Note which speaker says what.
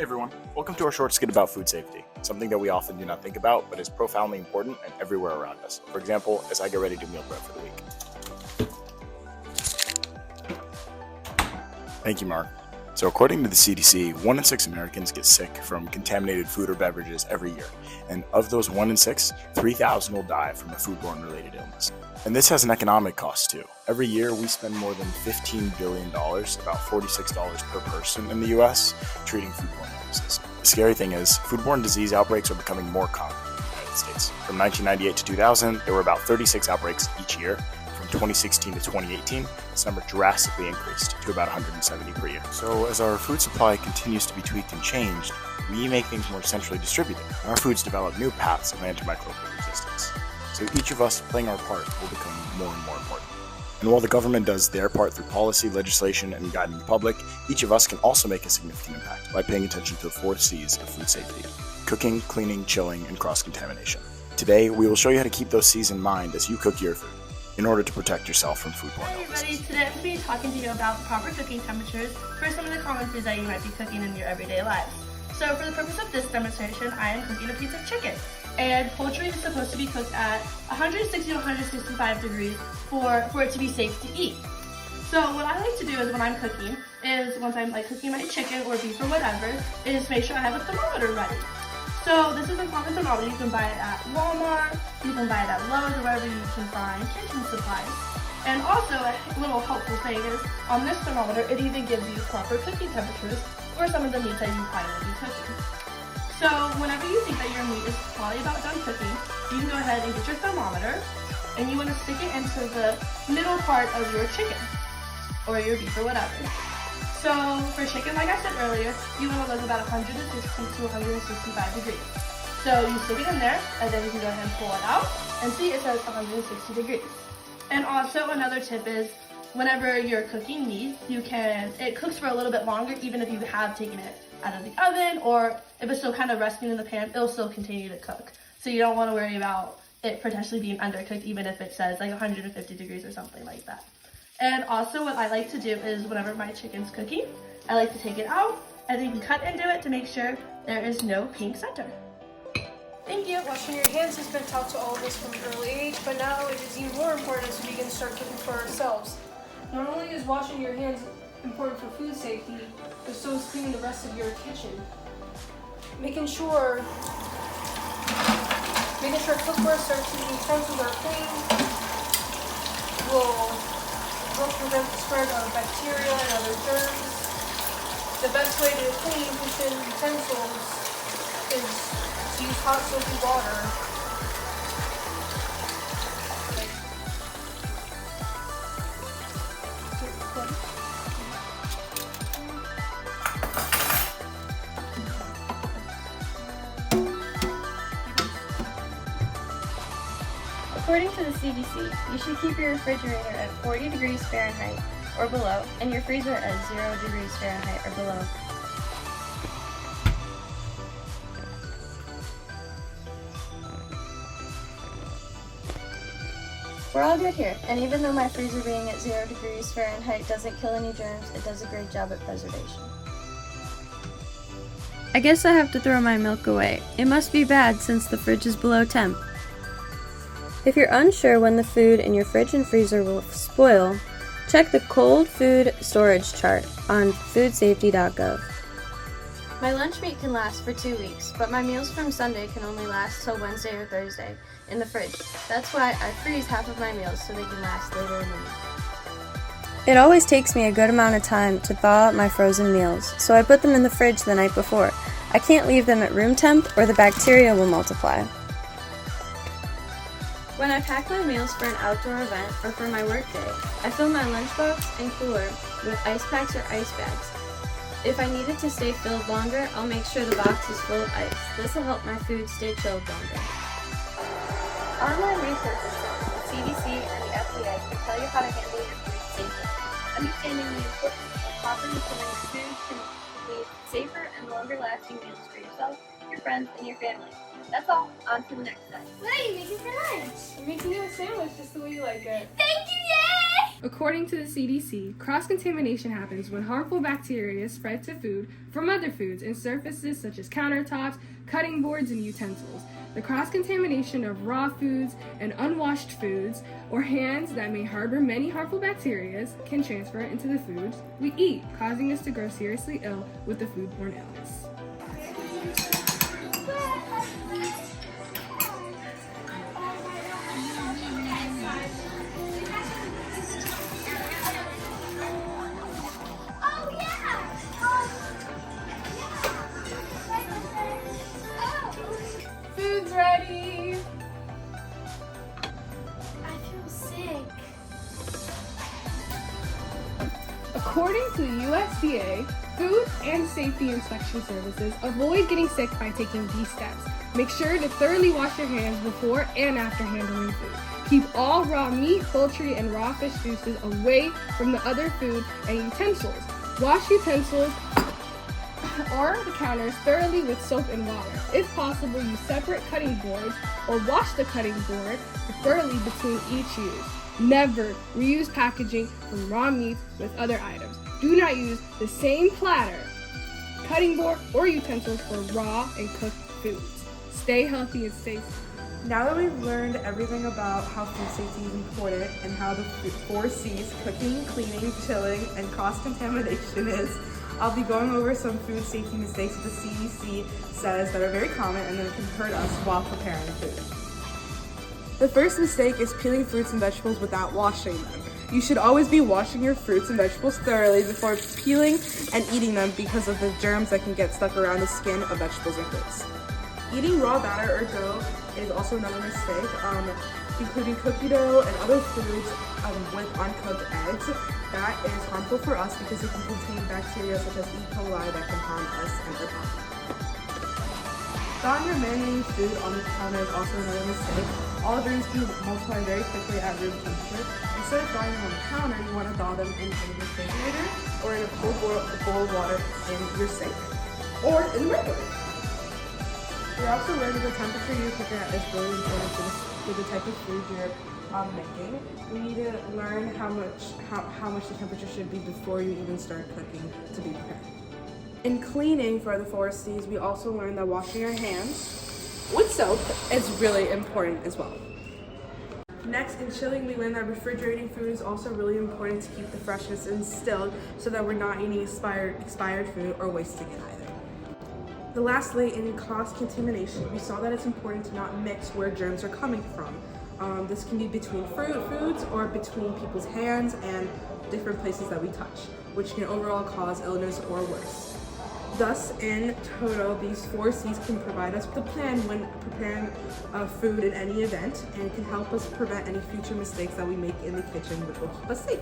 Speaker 1: Everyone, welcome to our short skit about food safety, something that we often do not think about but is profoundly important and everywhere around us. For example, as I get ready to meal prep for the week. Thank you, Mark. So according to the CDC, 1 in 6 Americans get sick from contaminated food or beverages every year, and of those 1 in 6, 3,000 will die from a foodborne related illness. And this has an economic cost too. Every year we spend more than $15 billion, about $46 per person in the US, treating foodborne illnesses. The scary thing is, foodborne disease outbreaks are becoming more common in the United States. From 1998 to 2000, there were about 36 outbreaks each year. From 2016 to 2018, this number drastically increased to about 170 per year. So as our food supply continues to be tweaked and changed, we make things more centrally distributed, and our foods develop new paths of antimicrobial resistance. So each of us playing our part will become more and more important. And while the government does their part through policy, legislation, and guiding the public, each of us can also make a significant impact by paying attention to the 4 C's of food safety: cooking, cleaning, chilling, and cross-contamination. Today, we will show you how to keep those C's in mind as you cook your food, in order to protect yourself from foodborne illnesses.
Speaker 2: Hi everybody, today I'm going to be talking to you about the proper cooking temperatures for some of the common foods that you might be cooking in your everyday lives. So for the purpose of this demonstration, I am cooking a piece of chicken. And poultry is supposed to be cooked at 160 to 165 degrees for it to be safe to eat. So what I like to do is when I'm cooking, is once I'm cooking my chicken or beef or whatever, is make sure I have a thermometer ready. So this is a common thermometer. You can buy it at Walmart, you can buy it at Lowe's, or wherever you can find kitchen supplies. And also a little helpful thing is on this thermometer, it even gives you proper cooking temperatures for some of the meats that you probably will be cooking. So whenever you think that your meat is probably about done cooking, you can go ahead and get your thermometer, and you want to stick it into the middle part of your chicken or your beef or whatever. So for chicken, like I said earlier, you want to look about 160 to 165 degrees. So you stick it in there, and then you can go ahead and pull it out, and see it says 160 degrees. And also another tip is, whenever you're cooking meat, it cooks for a little bit longer, even if you have taken it out of the oven, or if it's still kind of resting in the pan, it'll still continue to cook. So you don't want to worry about it potentially being undercooked, even if it says 150 degrees or something like that. And also what I like to do is whenever my chicken's cooking, I like to take it out and then you can cut into it to make sure there is no pink center. Thank you.
Speaker 3: Washing your hands has been taught to all of us from an early age, but now it is even more important as we begin to start cooking for ourselves. Not only is washing your hands important for food safety, but so is cleaning the rest of your kitchen. Making sure cookware surfaces and utensils are clean will help prevent the spread of bacteria and other germs. The best way to clean kitchen utensils is to use hot soapy water.
Speaker 4: According to the CDC, you should keep your refrigerator at 40 degrees Fahrenheit or below, and your freezer at 0 degrees Fahrenheit or below. We're all good here, and even though my freezer being at 0 degrees Fahrenheit doesn't kill any germs, it does a great job at preservation. I guess I have to throw my milk away. It must be bad since the fridge is below temp. If you're unsure when the food in your fridge and freezer will spoil, check the cold food storage chart on foodsafety.gov. My lunch meat can last for 2 weeks, but my meals from Sunday can only last till Wednesday or Thursday in the fridge. That's why I freeze half of my meals so they can last later in the week. It always takes me a good amount of time to thaw out my frozen meals, so I put them in the fridge the night before. I can't leave them at room temp or the bacteria will multiply. When I pack my meals for an outdoor event or for my work day, I fill my lunchbox and cooler with ice packs or ice bags. If I need it to stay filled longer, I'll make sure the box is full of ice. This will help my food stay chilled longer. Online resources such as the CDC and the FDA can tell you how to handle your food safely. Understanding the importance of properly storing your food can lead safer and longer lasting meals for yourself, your friends, and your family. That's all. On to the next step.
Speaker 5: What are you making for lunch?
Speaker 3: I'm making you a sandwich just the way you like it.
Speaker 5: Thank you, yay!
Speaker 3: According to the CDC, cross-contamination happens when harmful bacteria spread to food from other foods and surfaces such as countertops, cutting boards, and utensils. The cross-contamination of raw foods and unwashed foods or hands that may harbor many harmful bacteria can transfer into the foods we eat, causing us to grow seriously ill with the foodborne illness. Food's ready!
Speaker 5: I feel sick.
Speaker 3: According to the USDA, Food and Safety Inspection Services avoid getting sick by taking these steps. Make sure to thoroughly wash your hands before and after handling food. Keep all raw meat, poultry, and raw fish juices away from the other food and utensils. Wash utensils or the counters thoroughly with soap and water. If possible, use separate cutting boards or wash the cutting board thoroughly between each use. Never reuse packaging from raw meats with other items. Do not use the same platter, cutting board, or utensils for raw and cooked foods. Stay healthy and stay safe.
Speaker 6: Now that we've learned everything about how food safety is important and how the 4 C's, cooking, cleaning, chilling, and cross-contamination is, I'll be going over some food safety mistakes that the CDC says that are very common and that can hurt us while preparing food. The first mistake is peeling fruits and vegetables without washing them. You should always be washing your fruits and vegetables thoroughly before peeling and eating them because of the germs that can get stuck around the skin of vegetables and fruits. Eating raw batter or dough is also another mistake, including cookie dough and other foods with uncooked eggs. That is harmful for us because it can contain bacteria such as E. coli that can harm us and our body. Thawing or marinating food on the counter is also another mistake. All grains can multiply very quickly at room temperature. Instead of thawing them on the counter, you want to thaw them in a refrigerator or in a cold bowl of water in your sink or in the microwave. We also learned that the temperature you're cooking at is really important for the type of food you're making. We need to learn how much the temperature should be before you even start cooking to be prepared. In cleaning for the 4 C's, we also learned that washing your hands with soap is really important as well. Next, in chilling, we learned that refrigerating food is also really important to keep the freshness instilled so that we're not eating expired food or wasting it either. Lastly, in cross-contamination, we saw that it's important to not mix where germs are coming from. This can be between foods or between people's hands and different places that we touch, which can overall cause illness or worse. Thus, in total, these 4 C's can provide us with a plan when preparing food in any event and can help us prevent any future mistakes that we make in the kitchen, which will keep us safe.